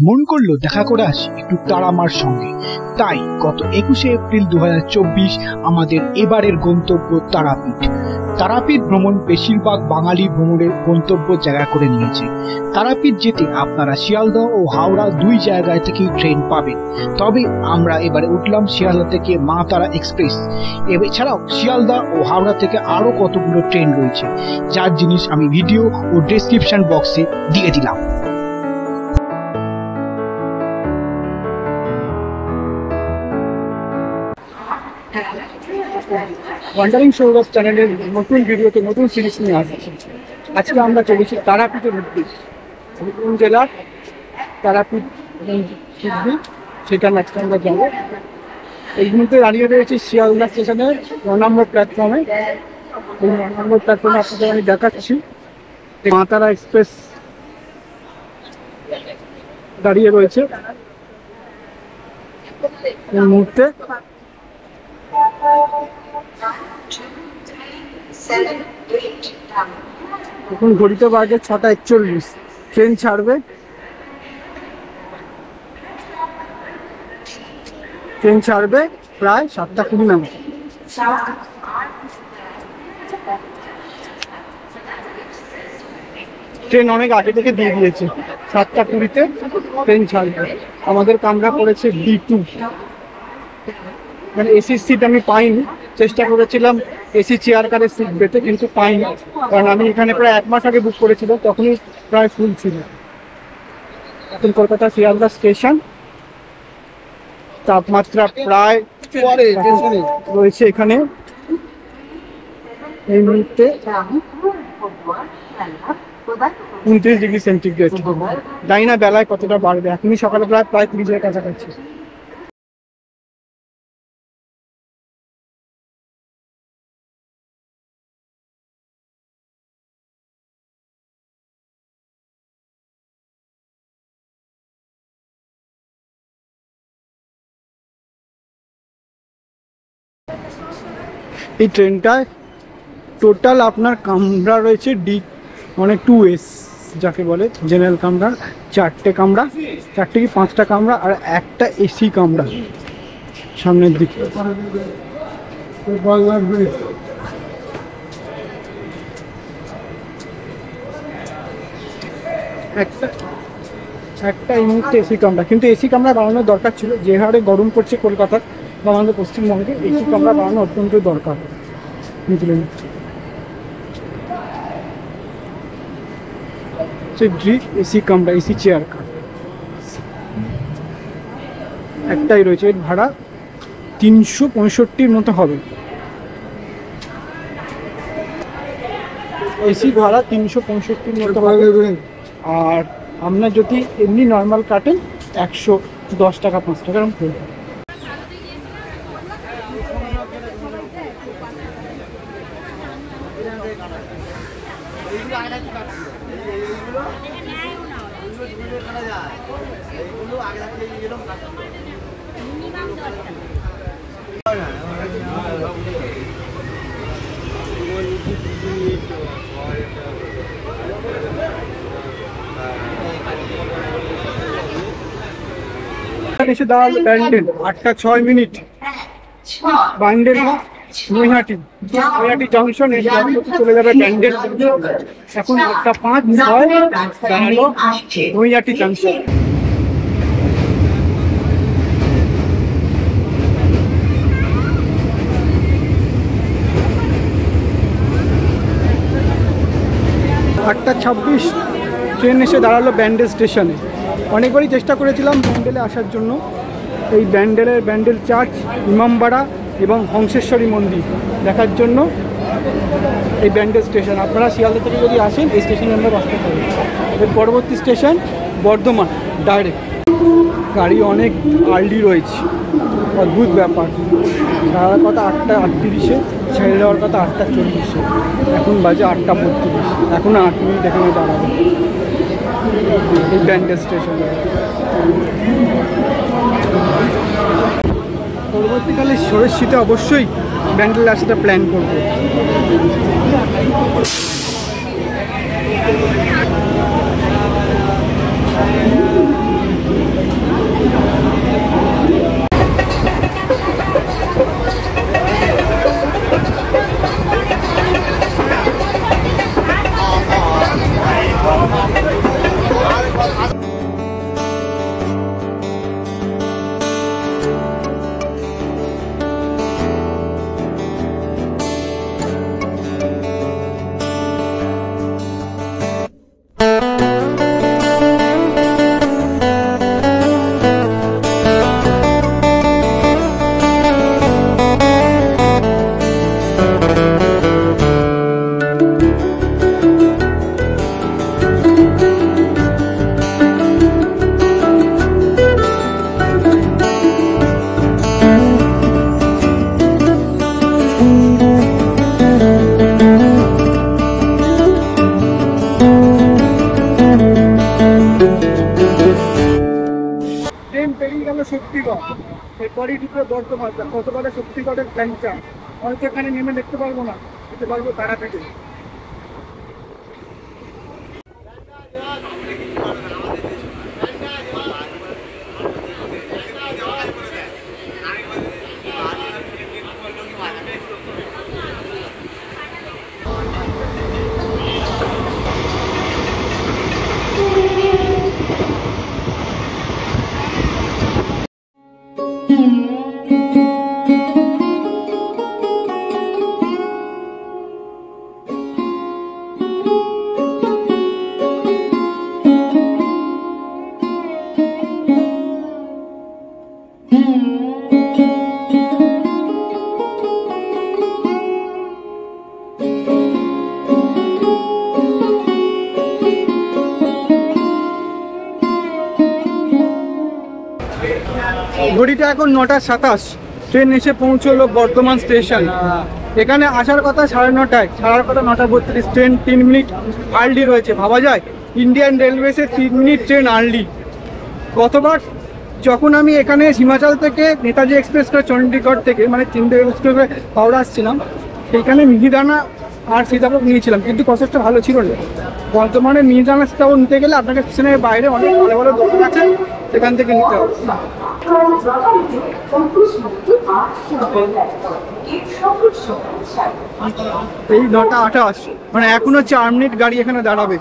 মন করলো দেখা করে আসি একটু তারামার সঙ্গে। তাই গত 21শে এপ্রিল 2024 আমাদের এবারের গন্তব্য তারাপীঠ। তারাপীঠ ভ্রমণ বেশিরভাগ বাঙালি ভ্রমণের গন্তব্য জায়গা করে নিয়েছে। তারাপীঠ যেতে আপনারা শিয়ালদহ ও হাওড়া দুই জায়গায় থেকেই ট্রেন পাবেন। তবে আমরা এবারে উঠলাম শিয়ালদহ থেকে মা তারা এক্সপ্রেস। এছাড়াও শিয়ালদহ ও হাওড়া থেকে আরো কতগুলো ট্রেন রয়েছে, যার জিনিস আমি ভিডিও ও ডেসক্রিপশন বক্সে দিয়ে দিলাম। ওয়ান্ডারিং সৌরভ চ্যানেলের নতুন ভিডিওতে নতুন সিরিজ নিয়ে আসছি। আজকে আমরা চলেছি তারাপীঠের উদ্দেশ্যে। বীরভূম জেলার তারাপীঠ সিদ্ধি, সেখানে আজকে আমরা যাবো। এই মুহূর্তে দাঁড়িয়ে রয়েছি শিয়ালদা স্টেশনের 9 নম্বর প্ল্যাটফর্মে। এই 9 নম্বর প্ল্যাটফর্মে আপনাদের আমি দেখাচ্ছি মা তারা এক্সপ্রেস দাঁড়িয়ে রয়েছে এই মুহূর্তে। এখন ঘড়িতে বাজে 6:41। ট্রেন ছাড়বে প্রায় 7:20 নাগাদ। ট্রেন অনেক আগে থেকে দিয়ে দিয়েছে, 7:20-তে ট্রেন ছাড়বে। আমাদের কামরা পড়েছে D2, মানে এসি সিট আমি পাইনি। চেষ্টা করেছিলাম এসি চেয়ার কারের সিট পেতে, কিন্তু পাইনি, কারণ আমি এখানে প্রায় 1 মাস আগে বুক করেছিলাম, তখনই প্রায় ফুল ছিল। এখন কলকাতা শিয়ালদা স্টেশন, তাপমাত্রা প্রায় রয়েছে এখানে এই মুহূর্তে 29 ডিগ্রি সেন্টিগ্রেড। জানি না বেলায় কতটা বাড়বে, এখনই সকালে প্রায় 30-এর কাছাকাছি। এই ট্রেনটায় টোটাল আপনার কামরা রয়েছে মানে 2S যাকে বলে জেনারেল কামরা। 4টে কামরা, 4টে কি 5টা কামরা, আর একটা এসি কামরা সামনের দিকে। একটা এই মুহূর্তে এসি কামরা, কিন্তু এসি কামরা বাড়ানোর দরকার ছিল। যে হারে গরম পড়ছে কলকাতার বা আমাদের পশ্চিমবঙ্গে, এসি কামরা বাড়ানো অত্যন্ত দরকার। বুঝলেন, এসি কামরা, এসি চেয়ার কার একটাই রয়েছে। এর ভাড়া 365 মতো হবে। এসি ভাড়া 365 মতো হবে। আর আপনার যদি এমনি নর্মাল কাটেন 110 টাকা 5 টাকা এরকম পড়বে। এসে দাঁড়ালো ব্যান্ডেল, 8:06। ব্যান্ডেল নৈহাটি জংশন চলে যাবে ব্যান্ডেল। এখন 8:05 দাঁড়ালো নৈহাটি জংশন। আটটা 26 ট্রেন এসে দাঁড়ালো ব্যান্ডেল স্টেশনে। অনেকবারই চেষ্টা করেছিলাম ব্যান্ডেলে আসার জন্য। এই ব্যান্ডেল চার্চ, ইমামবাড়া এবং হংসেশ্বরী মন্দির দেখার জন্য এই ব্যান্ডেল স্টেশন। আপনারা শিয়ালদা থেকে যদি আসেন এই স্টেশনে আমরা আসতে পারি। এর পরবর্তী স্টেশন বর্ধমান ডাইরেক্ট। গাড়ি অনেক আর্লি রয়েছে, অদ্ভুত ব্যাপার। ছাড়ার কথা 8:38, ছেড়ে দেওয়ার কথা 8:40। এখন বাজে 8:32, এখন 8 মিনিট এখানে দাঁড়াবে এই ব্যান্ডেল স্টেশনে। পরবর্তীকালে ঝড়ের শীতে অবশ্যই ব্যান্ডেলে আসাটা প্ল্যান করবো। এরপরই ঢুকবে বর্ধমান, কতবারে সত্যিকারের ফ্যাংচা। হয়তো এখানে নেমে দেখতে পারবো না, দেখতে পারবো তারাপীঠে। ঘড়িটা এখন 9:27, ট্রেন এসে পৌঁছলো বর্ধমান স্টেশন। এখানে আসার কথা 9:30, ছাড়ার কথা 9:32। ট্রেন 3 মিনিট আর্লি রয়েছে। ভাবা যায় ইন্ডিয়ান রেলওয়েসে 3 মিনিট ট্রেন আর্লি। গতবার যখন আমি এখানে হিমাচল থেকে নেতাজি এক্সপ্রেস করে চণ্ডীগড় থেকে মানে চিন্তা এক্সপ্রেস করে হাওড়া আসছিলাম, সেইখানে মিহিদানা আর সীতাভোগ নিয়েছিলাম, কিন্তু প্রসেসটা ভালো ছিল না। বর্তমানে মিহিদানা সীতাভোগ নিতে গেলে আপনাকে স্টেশনের বাইরে অনেক ভালো ভালো দোকান আছে, সেখান থেকে নিতে হবে। এই 9:28, মানে এখনো 4 মিনিট গাড়ি এখানে দাঁড়াবে।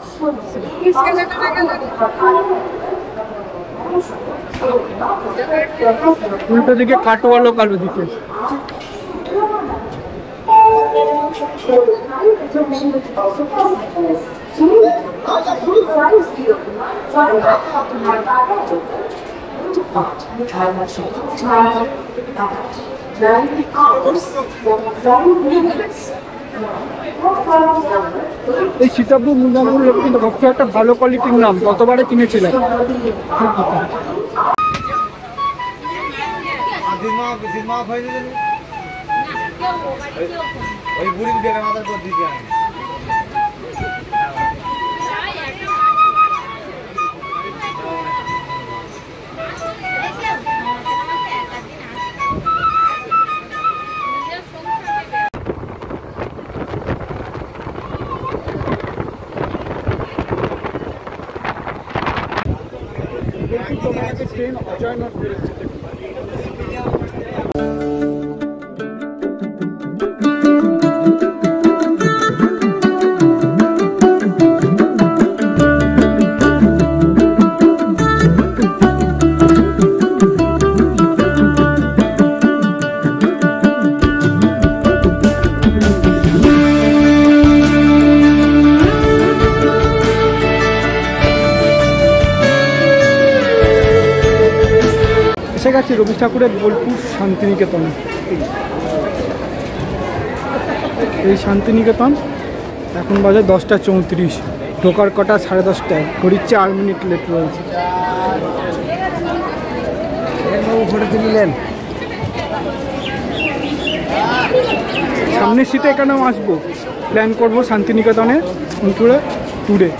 উল্টো দিকে কাটোয়ালো কালো দিকে। এই সীতাভোগ মুদানগুলো কিন্তু খুব একটা ভালো কোয়ালিটির নাম, গতবারে কিনেছিলেন। ট্রেন অজয়নগর বেরোচ্ছে। এসে গেছি রবি ঠাকুরের বোলপুর শান্তিনিকেতনে। এই শান্তিনিকেতন এখন বাজে 10:34, ঢোকার কটা 10:30, ঘড়ির 4 মিনিট লেট রয়েছে। সামনের শীতে এখানেও আসবো, প্ল্যান করবো শান্তিনিকেতনে ট্যুরে।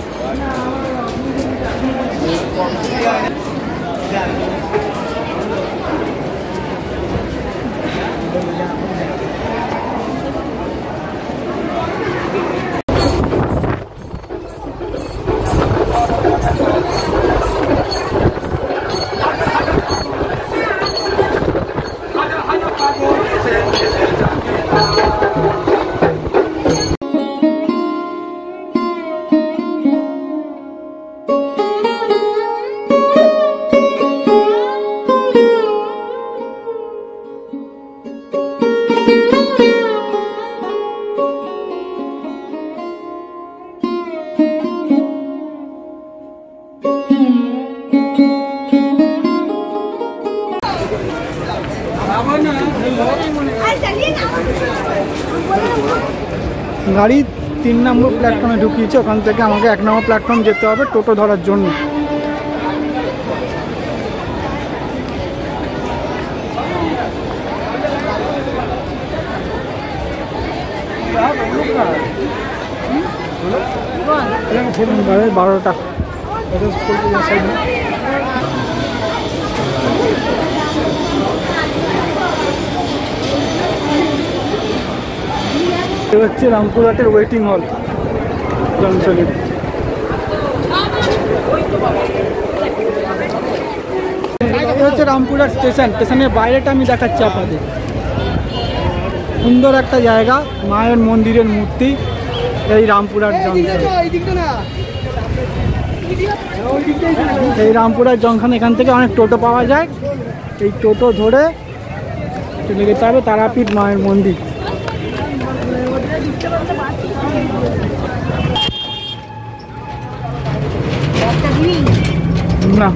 গাড়ি 3 নম্বর প্ল্যাটফর্মে ঢুকিয়েছে, ওখান থেকে আমাকে 1 নম্বর প্ল্যাটফর্ম যেতে হবে টোটো ধরার জন্য। বাজে 12টা। এটা হচ্ছে রামপুরহাটের ওয়েটিং হল জংশনে। এটা হচ্ছে রামপুরহাট স্টেশন। স্টেশনের বাইরেটা আমি দেখাচ্ছি আপনাদের। সুন্দর একটা জায়গা, মায়ের মন্দিরের মূর্তি, এই রামপুরহাট জংশন। এই রামপুরহাট জংশন, এখান থেকে অনেক টোটো পাওয়া যায়। এই টোটো ধরে চলে যেতে হবে তারাপীঠ মায়ের মন্দির। না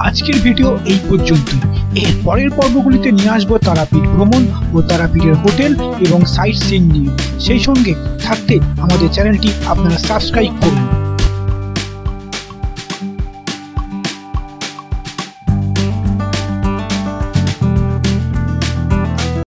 আজকের ভিডিও এই পর্যন্তই। এর পরের পর্বগুলিতে নিয়ে আসবো তারাপীঠ ভ্রমণ ও তারাপীঠের হোটেল এবং সাইট সিইং নিয়ে। সেই সঙ্গে থাকতে আমাদের চ্যানেলটি আপনারা সাবস্ক্রাইব করুন।